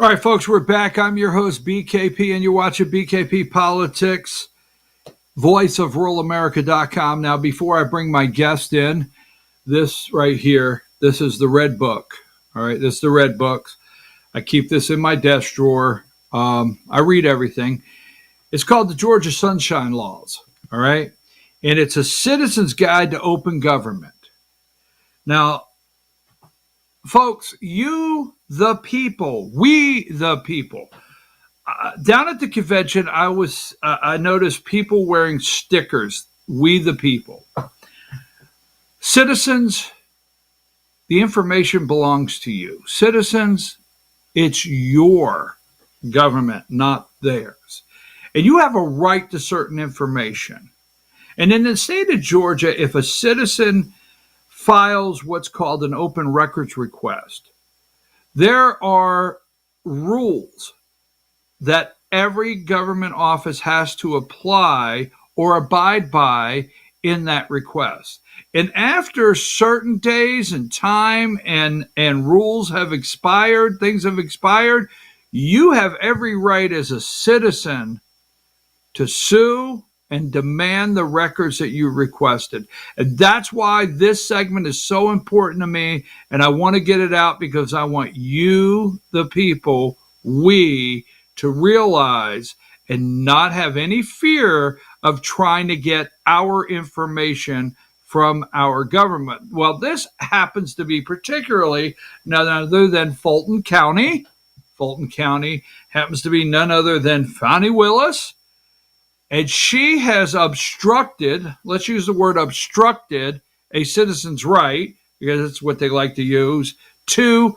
All right, folks, we're back. I'm your host, BKP, and you're watching BKP Politics, voiceofruralamerica.com. Now, before I bring my guest in, this right here, this is the Red Book. All right, this is the Red Book. I keep this in my desk drawer. I read everything. It's called the Georgia Sunshine Laws. All right, and it's a citizen's guide to open government. Now, folks, you, the people, we, the people. Down at the convention, I noticed people wearing stickers. We, the people. Citizens, the information belongs to you. Citizens, it's your government, not theirs. And you have a right to certain information. And in the state of Georgia, if a citizen files what's called an open records request, there are rules that every government office has to apply or abide by in that request. And after certain days and time and rules have expired, things have expired, you have every right as a citizen to sue and demand the records that you requested. And that's why this segment is so important to me. And I want to get it out because I want you, the people, we, to realize and not have any fear of trying to get our information from our government. Well, this happens to be particularly none other than Fulton County. Fulton County happens to be none other than Fani Willis. And she has obstructed, let's use the word obstructed, a citizen's right, because that's what they like to use, to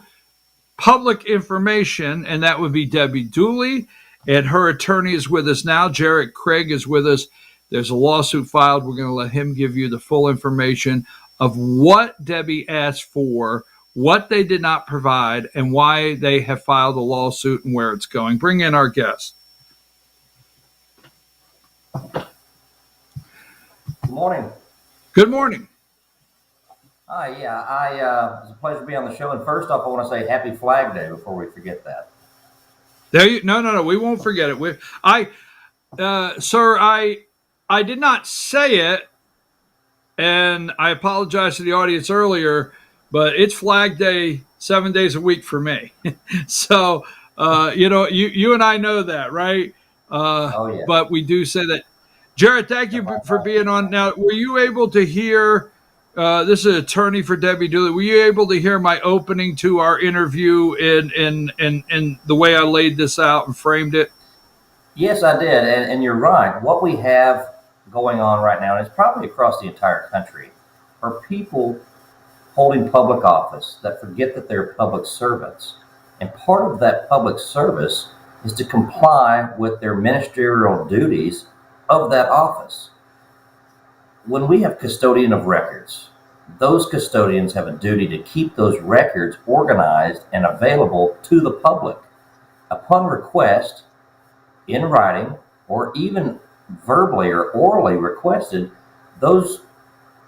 public information, and that would be Debbie Dooley, and her attorney is with us now. Jarrett Craig is with us. There's a lawsuit filed. We're going to let him give you the full information of what Debbie asked for, what they did not provide, and why they have filed a lawsuit and where it's going. Bring in our guest. Good morning. Good morning. It's a pleasure to be on the show. And first off, I want to say Happy Flag Day before we forget that. No, we won't forget it. Sir, I did not say it, and I apologize to the audience earlier, but it's Flag Day 7 days a week for me. So, you and I know that, right? Yeah. But we do say that. Jared, thank you for being on. Now, were you able to hear, this is an attorney for Debbie Dooley, were you able to hear my opening to our interview in the way I laid this out and framed it? Yes, I did. And you're right. What we have going on right now, and it's probably across the entire country, are people holding public office that forget that they're public servants. And part of that public service is to comply with their ministerial duties of that office. When we have custodian of records, those custodians have a duty to keep those records organized and available to the public. Upon request, in writing, or even verbally or orally requested, those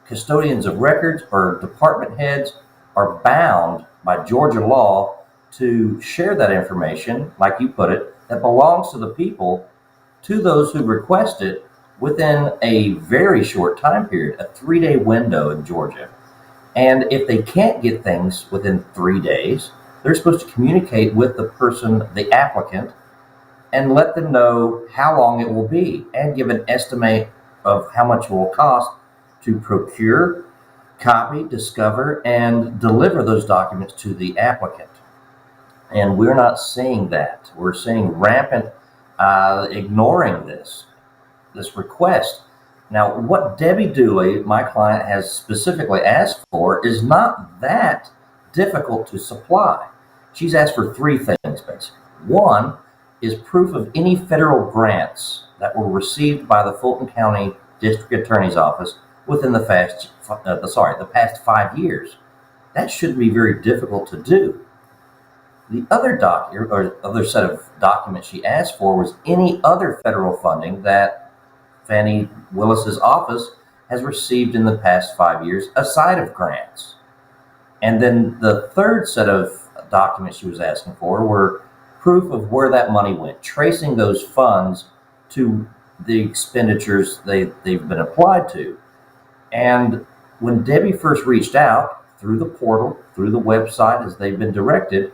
custodians of records or department heads are bound by Georgia law to share that information, like you put it, that belongs to the people, to those who request it within a very short time period, a 3-day window in Georgia. And if they can't get things within 3 days, they're supposed to communicate with the person, the applicant, and let them know how long it will be and give an estimate of how much it will cost to procure, copy, discover, and deliver those documents to the applicant. And we're not seeing that. We're seeing rampant ignoring this request. Now, what Debbie Dooley, my client, has specifically asked for is not that difficult to supply. She's asked for 3 things, basically. One is proof of any federal grants that were received by the Fulton County District Attorney's Office within the past 5 years. That shouldn't be very difficult to do. The other set of documents she asked for was any other federal funding that Fani Willis's office has received in the past 5 years, aside of grants. And then the third set of documents she was asking for were proof of where that money went, tracing those funds to the expenditures they've been applied to. And when Debbie first reached out through the portal, through the website as they've been directed,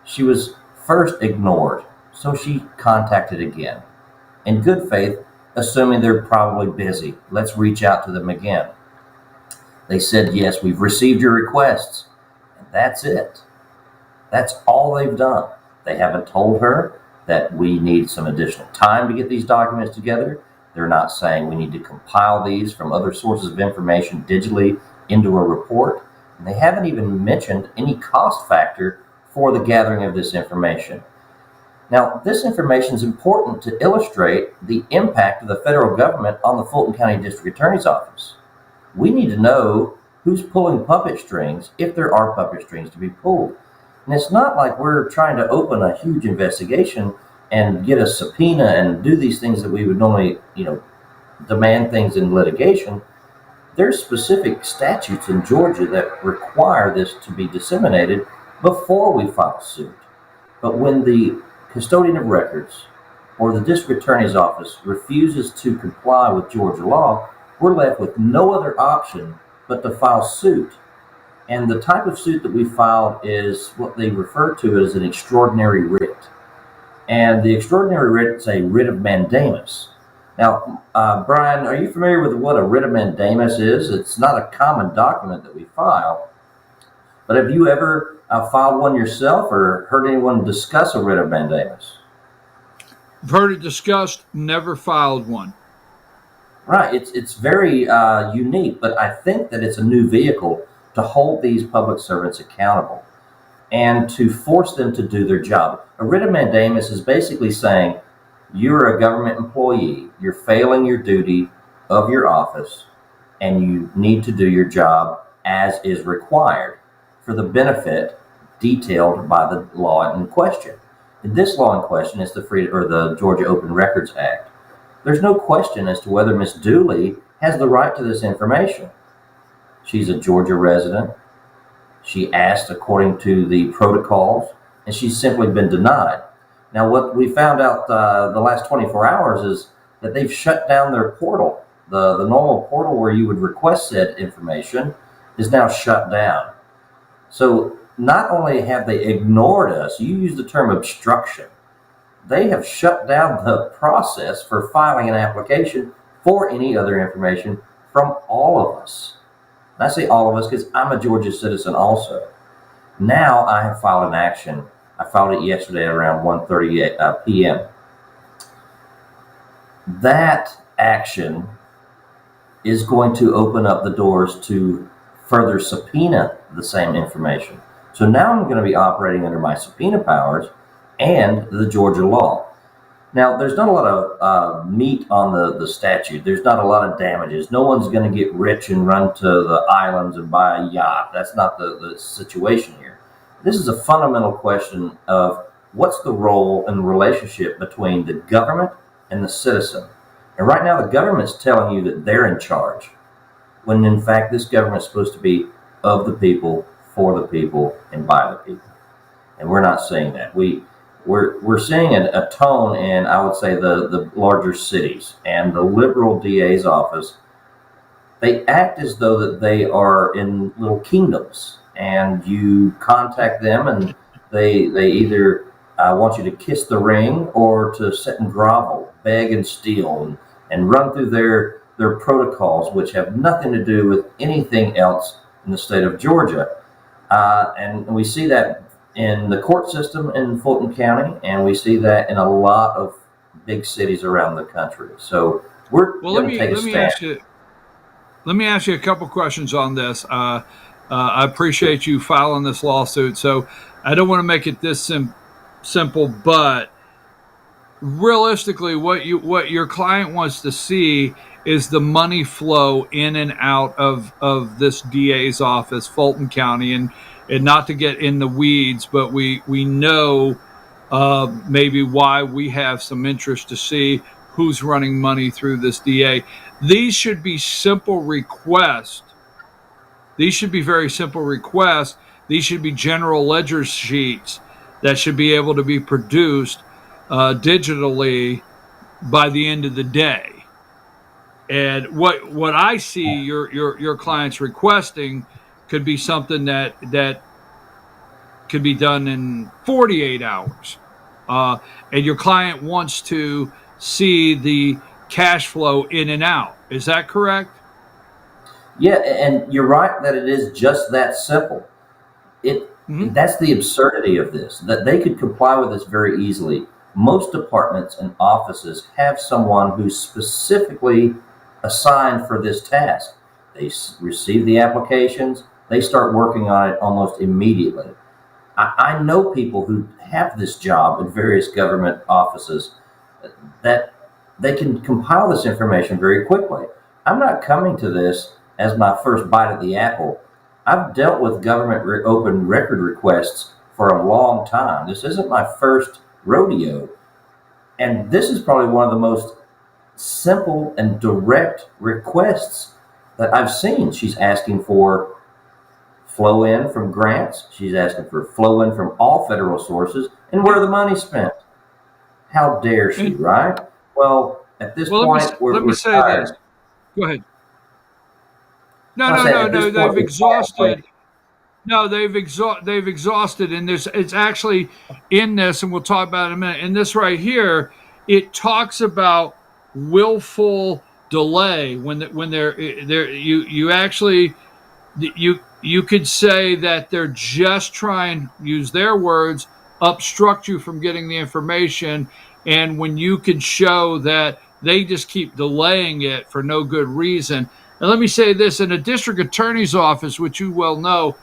she was first ignored. So she contacted again. In good faith, assuming they're probably busy. Let's reach out to them again. They said, yes, we've received your requests. And that's it. That's all they've done. They haven't told her that we need some additional time to get these documents together. They're not saying we need to compile these from other sources of information digitally into a report. And they haven't even mentioned any cost factor for the gathering of this information. Now, this information is important to illustrate the impact of the federal government on the Fulton County District Attorney's Office. We need to know who's pulling puppet strings, if there are puppet strings to be pulled. And it's not like we're trying to open a huge investigation and get a subpoena and do these things that we would normally, demand things in litigation. There's specific statutes in Georgia that require this to be disseminated before we file suit. But when the custodian of records or the district attorney's office refuses to comply with Georgia law, we're left with no other option but to file suit. And the type of suit that we filed is what they refer to as an extraordinary writ. And the extraordinary writ is a writ of mandamus. Now, Brian, are you familiar with what a writ of mandamus is? It's not a common document that we file, but have you ever filed one yourself or heard anyone discuss a writ of mandamus? I've heard it discussed, never filed one. Right, it's very unique, but I think that it's a new vehicle to hold these public servants accountable and to force them to do their job. A writ of mandamus is basically saying you're a government employee, you're failing your duty of your office, and you need to do your job as is required for the benefit detailed by the law in question. And this law in question is the Georgia Open Records Act. There's no question as to whether Miss Dooley has the right to this information. She's a Georgia resident. She asked according to the protocols, and she's simply been denied. Now, what we found out the last 24 hours is that they've shut down their portal. The normal portal where you would request said information is now shut down. So not only have they ignored us, you use the term obstruction, they have shut down the process for filing an application for any other information from all of us. And I say all of us because I'm a Georgia citizen also. Now I have filed an action. I filed it yesterday around 1:30 p.m. That action is going to open up the doors to further subpoena the same information. So now I'm going to be operating under my subpoena powers and the Georgia law. Now, there's not a lot of meat on the statute. There's not a lot of damages. No one's going to get rich and run to the islands and buy a yacht. That's not the situation here. This is a fundamental question of what's the role and relationship between the government and the citizen. And right now, the government's telling you that they're in charge, when in fact, this government is supposed to be of the people, for the people, and by the people. And we're not saying that. We're seeing a tone in, I would say, the larger cities and the liberal DA's office. They act as though that they are in little kingdoms, and you contact them, and they either want you to kiss the ring or to sit and grovel, beg and steal, and run through their protocols, which have nothing to do with anything else in the state of Georgia. And we see that in the court system in Fulton County, and we see that in a lot of big cities around the country. So we're going to take a stand. Let me ask you a couple questions on this. I appreciate you filing this lawsuit. So I don't want to make it this simple, but realistically, what your client wants to see is the money flow in and out of this DA's office, Fulton County, and not to get in the weeds, but we know maybe why we have some interest to see who's running money through this DA. These should be simple requests. These should be very simple requests. These should be general ledger sheets that should be able to be produced digitally by the end of the day. And what I see your clients requesting could be something that could be done in 48 hours. And your client wants to see the cash flow in and out. Is that correct? Yeah, and you're right that it is just that simple. It Mm-hmm. That's the absurdity of this, that they could comply with this very easily. Most departments and offices have someone who's specifically assigned for this task. They receive the applications, they start working on it almost immediately. I know people who have this job in various government offices that they can compile this information very quickly. I'm not coming to this as my first bite at the apple. I've dealt with government open record requests for a long time. This isn't my first rodeo. And this is probably one of the most simple and direct requests that I've seen. She's asking for flow in from grants. She's asking for flow in from all federal sources and where the money's spent. How dare she, right? Well, at this Well, point, let me we're say this. tired. Go ahead. No, I no, say no, at this no. point, They've we're tired of exhausted. No, they've exhausted in this. It's actually in this, and we'll talk about it in a minute. In this right here, it talks about willful delay when they're you actually you could say that they're just trying, use their words, obstruct you from getting the information. And when you can show that they just keep delaying it for no good reason. And let me say this, in a district attorney's office, which you well know,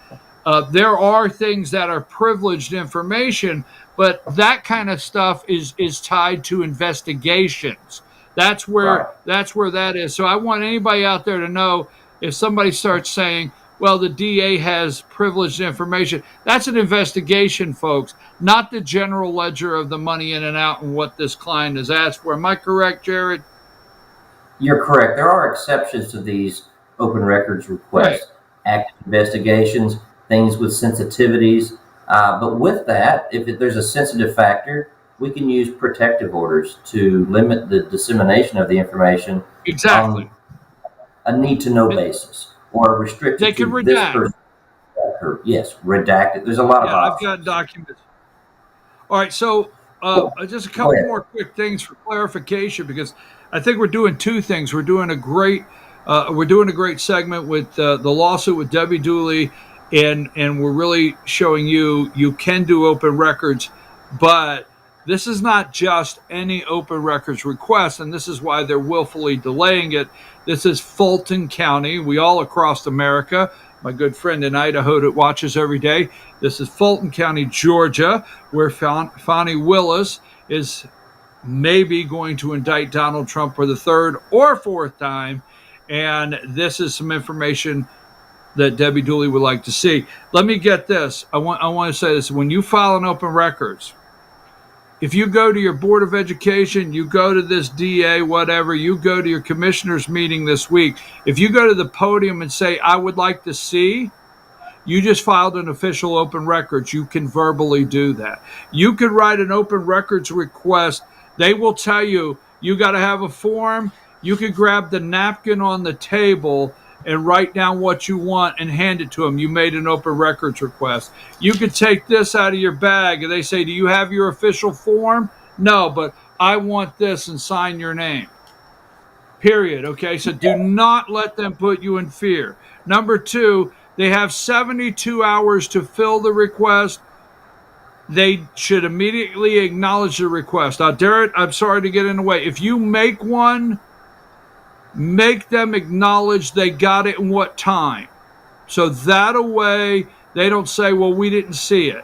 there are things that are privileged information, but that kind of stuff is tied to investigations. Right. That's where that is. So I want anybody out there to know, if somebody starts saying, well, the DA has privileged information, that's an investigation, folks, not the general ledger of the money in and out and what this client has asked for. Am I correct, Jared? You're correct. There are exceptions to these open records Right. requests, active investigations, things with sensitivities. But with that, there's a sensitive factor, we can use protective orders to limit the dissemination of the information Exactly. on a need to know And basis or they restricted can to this redact. person. Yes, redacted. There's a lot of Yeah, I've got options. documents. All right, so Cool. just a Go couple ahead. more quick things for clarification, because I think we're doing two things. We're doing a great segment with the lawsuit with Debbie Dooley, and we're really showing you can do open records, but this is not just any open records request, and this is why they're willfully delaying it. This is Fulton County. We all across America. My good friend in Idaho that watches every day. This is Fulton County, Georgia, where Fani Willis is maybe going to indict Donald Trump for the third or fourth time. And this is some information that Debbie Dooley would like to see. Let me get this. I want to say this. When you file an open records, if you go to your Board of Education, you go to this DA, whatever, you go to your commissioner's meeting this week, if you go to the podium and say, I would like to see, you just filed an official open records. You can verbally do that. You could write an open records request. They will tell you, you got to have a form. You could grab the napkin on the table and write down what you want and hand it to them. You made an open records request. You could take this out of your bag and they say, do you have your official form? No, but I want this, and sign your name. Period. Okay, so do not let them put you in fear. Number two, they have 72 hours to fill the request. They should immediately acknowledge the request. Now, Derek, I'm sorry to get in the way. If you make one, make them acknowledge they got it in what time. So that way they don't say, well, we didn't see it.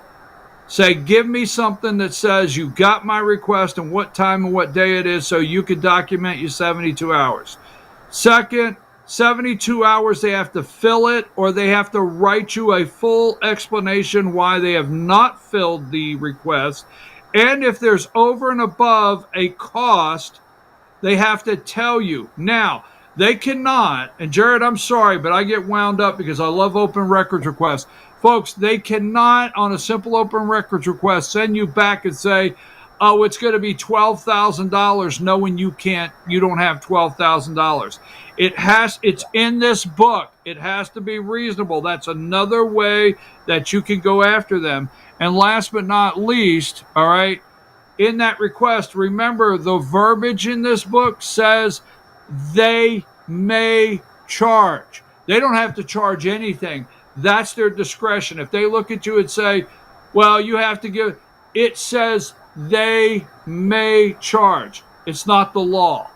Say, give me something that says you got my request and what time and what day it is, so you can document your 72 hours. Second, 72 hours they have to fill it, or they have to write you a full explanation why they have not filled the request. And if there's over and above a cost, they have to tell you. Now, they cannot, and Jared, I'm sorry, but I get wound up because I love open records requests. Folks, they cannot, on a simple open records request, send you back and say, oh, it's going to be $12,000, knowing you don't have $12,000. It's in this book. It has to be reasonable. That's another way that you can go after them. And last but not least, all right, in that request, remember the verbiage in this book says they may charge. They don't have to charge anything. That's their discretion. If they look at you and say, well, you have to give, it says they may charge. It's not the law.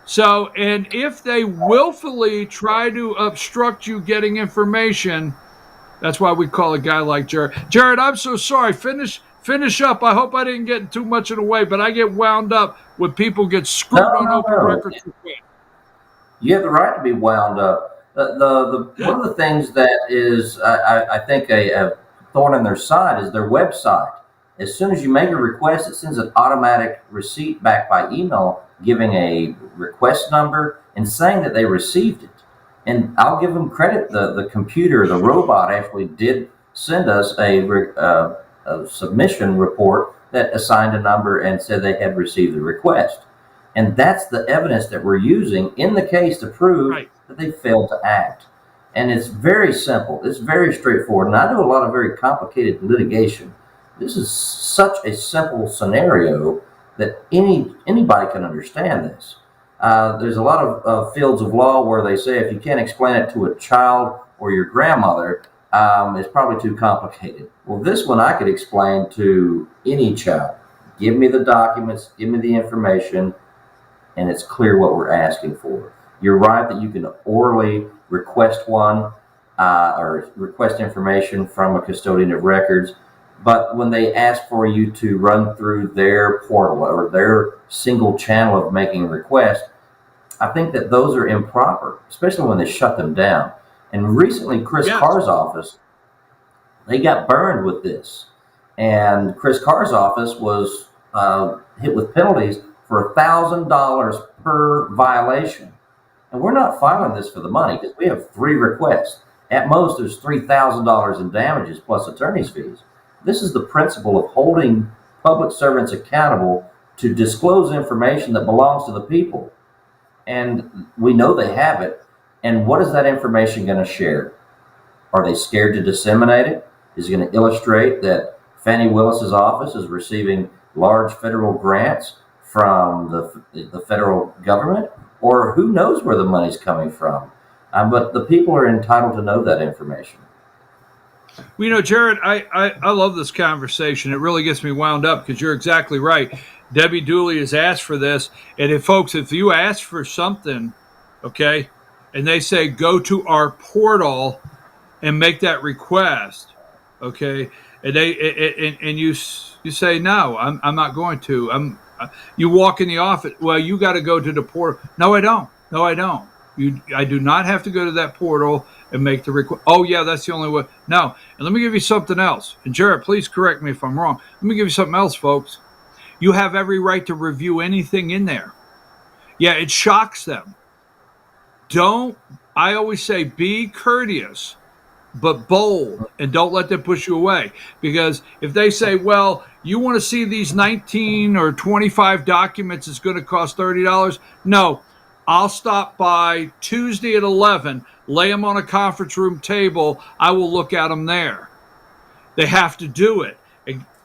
So, and if they willfully try to obstruct you getting information, that's why we call a guy like Jared. Jared, I'm so sorry. Finish up. I hope I didn't get too much in the way, but I get wound up when people get screwed on open records. You have the right to be wound up. One of the things that is, I think, a thorn in their side is their website. As soon as you make a request, it sends an automatic receipt back by email giving a request number and saying that they received it. And I'll give them credit. The computer, the robot actually did send us a submission report that assigned a number and said they had received the request. And that's the evidence that we're using in the case to prove that they failed to act. And it's very simple. It's very straightforward. And I do a lot of very complicated litigation. This is such a simple scenario that anybody can understand this. There's a lot of fields of law where they say if you can't explain it to a child or your grandmother, it's probably too complicated. Well, this one I could explain to any child. Give me the documents, give me the information, and it's clear what we're asking for. You're right that you can orally request one or request information from a custodian of records, but when they ask for you to run through their portal or their single channel of making a request, I think that those are improper, especially when they shut them down. And recently, Chris Carr's office, they got burned with this. And Chris Carr's office was hit with penalties for $1,000 per violation. And we're not filing this for the money because we have 3 requests. At most, there's $3,000 in damages plus attorney's fees. This is the principle of holding public servants accountable to disclose information that belongs to the people. And we know they have it. And what is that information going to share? Are they scared to disseminate it? Is it going to illustrate that Fani Willis's office is receiving large federal grants from the federal government? Or who knows where the money's coming from? But the people are entitled to know that information. Well, Jared, I love this conversation. It really gets me wound up because you're exactly right. Debbie Dooley has asked for this. And if you ask for something, okay, and they say go to our portal and make that request, okay, and you say no, I'm not going to. You walk in the office. Well, you got to go to the portal. No, I don't. I do not have to go to that portal and make the request. Oh, yeah, that's the only way. No. And let me give you something else. And Jared, please correct me if I'm wrong. Let me give you something else, folks. You have every right to review anything in there. Yeah, it shocks them. I always say be courteous, but bold, and don't let them push you away. Because if they say, well, you want to see these 19 or 25 documents, it's going to cost $30. No, I'll stop by Tuesday at 11, lay them on a conference room table. I will look at them there. They have to do it.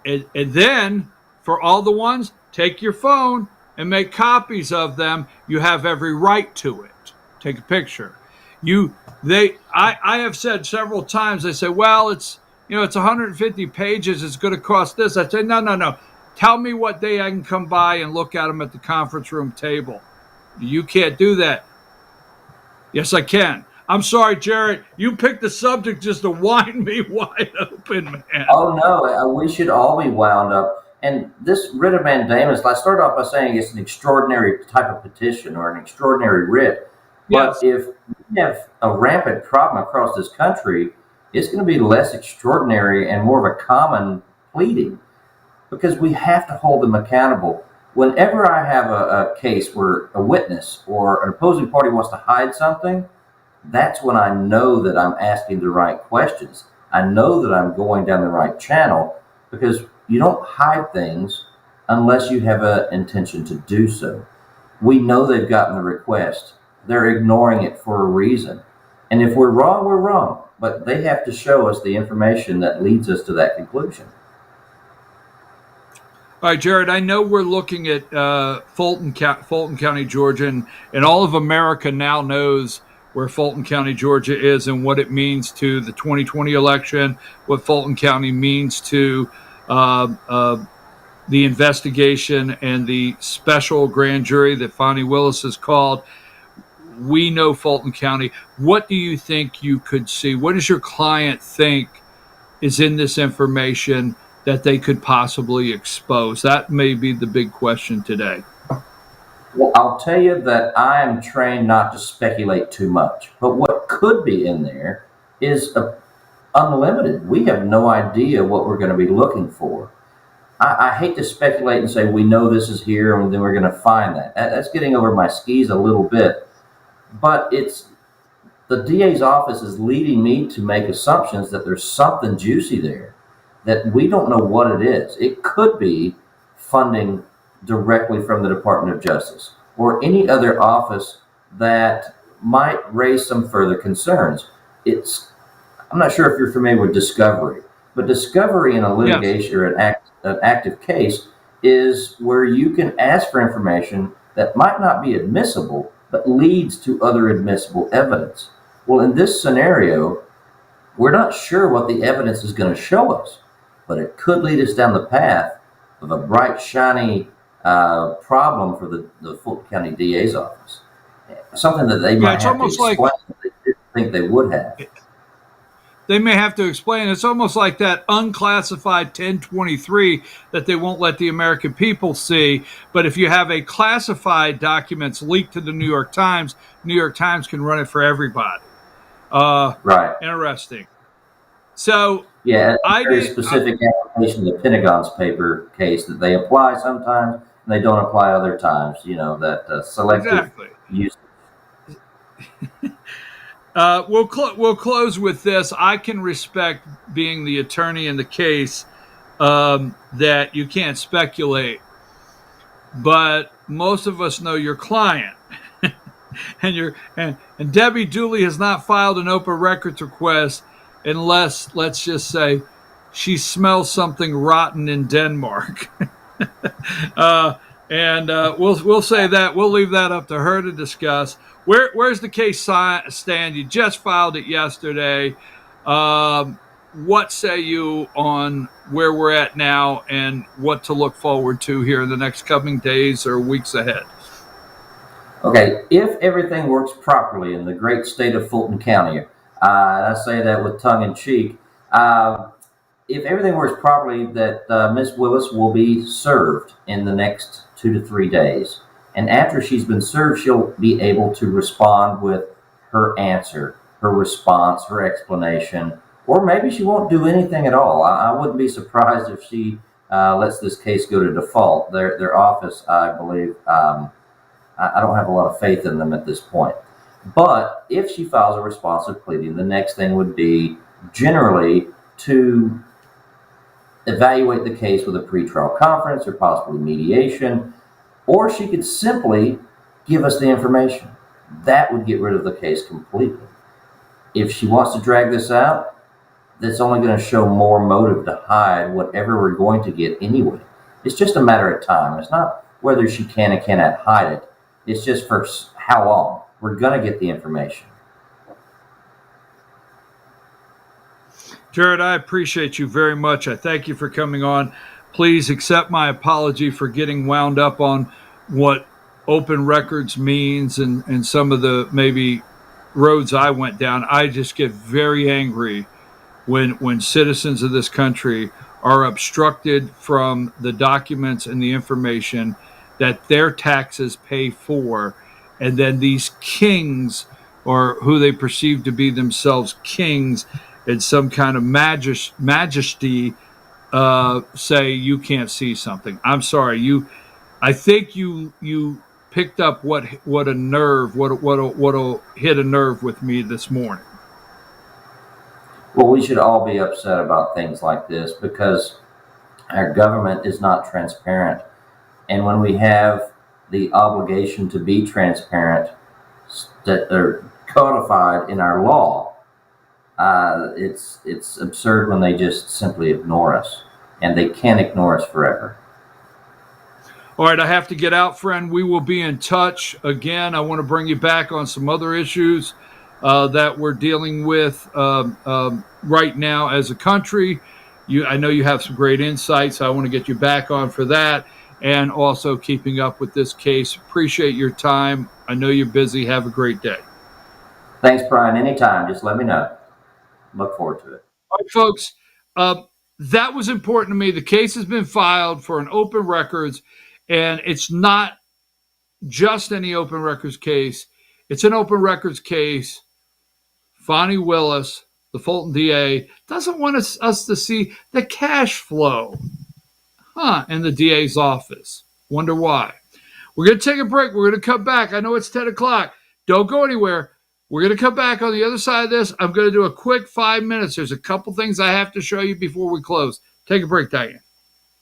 And then for all the ones, take your phone and make copies of them. You have every right to it. Take a picture. I have said several times, they say, well, it's 150 pages. It's going to cost this. I say, no. Tell me what day I can come by and look at them at the conference room table. You can't do that. Yes, I can. I'm sorry, Jared. You picked the subject just to wind me wide open, man. Oh, no. We should all be wound up. And this writ of mandamus, I started off by saying it's an extraordinary type of petition or an extraordinary writ. But if we have a rampant problem across this country, it's going to be less extraordinary and more of a common pleading because we have to hold them accountable. Whenever I have a case where a witness or an opposing party wants to hide something, that's when I know that I'm asking the right questions. I know that I'm going down the right channel, because you don't hide things unless you have an intention to do so. We know they've gotten the request. They're ignoring it for a reason. And if we're wrong, we're wrong. But they have to show us the information that leads us to that conclusion. All right, Jared, I know we're looking at Fulton County, Georgia, and all of America now knows where Fulton County, Georgia is and what it means to the 2020 election, what Fulton County means to the investigation and the special grand jury that Fani Willis has called. We know Fulton County. What do you think you could see? What does your client think is in this information that they could possibly expose? That may be the big question today. Well, I'll tell you that I am trained not to speculate too much. But what could be in there is unlimited. We have no idea what we're going to be looking for. I hate to speculate and say we know this is here and then we're going to find that. That's getting over my skis a little bit. But it's the DA's office is leading me to make assumptions that there's something juicy there that we don't know what it is. It could be funding directly from the Department of Justice or any other office that might raise some further concerns. I'm not sure if you're familiar with discovery, but discovery in a litigation or an active case is where you can ask for information that might not be admissible, but leads to other admissible evidence. Well, in this scenario, we're not sure what the evidence is going to show us, but it could lead us down the path of a bright, shiny problem for the Fulton County DA's office. Something that they might have to explain that they didn't think they would have. They may have to explain. It's almost like that unclassified 1023 that they won't let the American people see. But if you have a classified documents leaked to the New York Times can run it for everybody. Right. Interesting. So yeah, a very specific application of the Pentagon's paper case that they apply sometimes and they don't apply other times. You know, that selective use. We'll close with this. I can respect being the attorney in the case that you can't speculate, but most of us know your client, and Debbie Dooley has not filed an open records request unless, let's just say, she smells something rotten in Denmark. We'll say that. We'll leave that up to her to discuss. Where's the case stand? You just filed it yesterday. What say you on where we're at now and what to look forward to here in the next coming days or weeks ahead? Okay, if everything works properly in the great state of Fulton County, and I say that with tongue in cheek, if everything works properly, that Ms. Willis will be served in the next 2 to 3 days. And after she's been served, she'll be able to respond with her answer, her response, her explanation, or maybe she won't do anything at all. I wouldn't be surprised if she lets this case go to default. Their office, I believe, I don't have a lot of faith in them at this point. But if she files a responsive pleading, the next thing would be generally to evaluate the case with a pretrial conference or possibly mediation, or she could simply give us the information. That would get rid of the case completely. If she wants to drag this out, that's only going to show more motive to hide whatever we're going to get anyway. It's just a matter of time. It's not whether she can and cannot hide it. It's just for how long. We're going to get the information. Jared, I appreciate you very much. I thank you for coming on. Please accept my apology for getting wound up on what open records means and some of the maybe roads I went down. I just get very angry when citizens of this country are obstructed from the documents and the information that their taxes pay for, and then these kings, or who they perceive to be themselves kings in some kind of majesty, say you can't see something. I'm sorry. I think you picked up what a nerve, what'll hit a nerve with me this morning. Well, we should all be upset about things like this because our government is not transparent. And when we have the obligation to be transparent that are codified in our law, it's absurd when they just simply ignore us, and they can't ignore us forever. All right, I have to get out, friend. We will be in touch again. I want to bring you back on some other issues that we're dealing with right now as a country. I know you have some great insights. I want to get you back on for that, and also keeping up with this case. Appreciate your time. I know you're busy. Have a great day. Thanks, Brian. Anytime, just let me know. Look forward to it. All right, folks. That was important to me. The case has been filed for an open records, and it's not just any open records case. It's an open records case. Fani Willis, the Fulton DA, doesn't want us to see the cash flow in the DA's office. Wonder why. We're going to take a break. We're going to come back. I know it's 10 o'clock. Don't go anywhere. We're going to come back on the other side of this. I'm going to do a quick 5 minutes. There's a couple things I have to show you before we close. Take a break, Diane.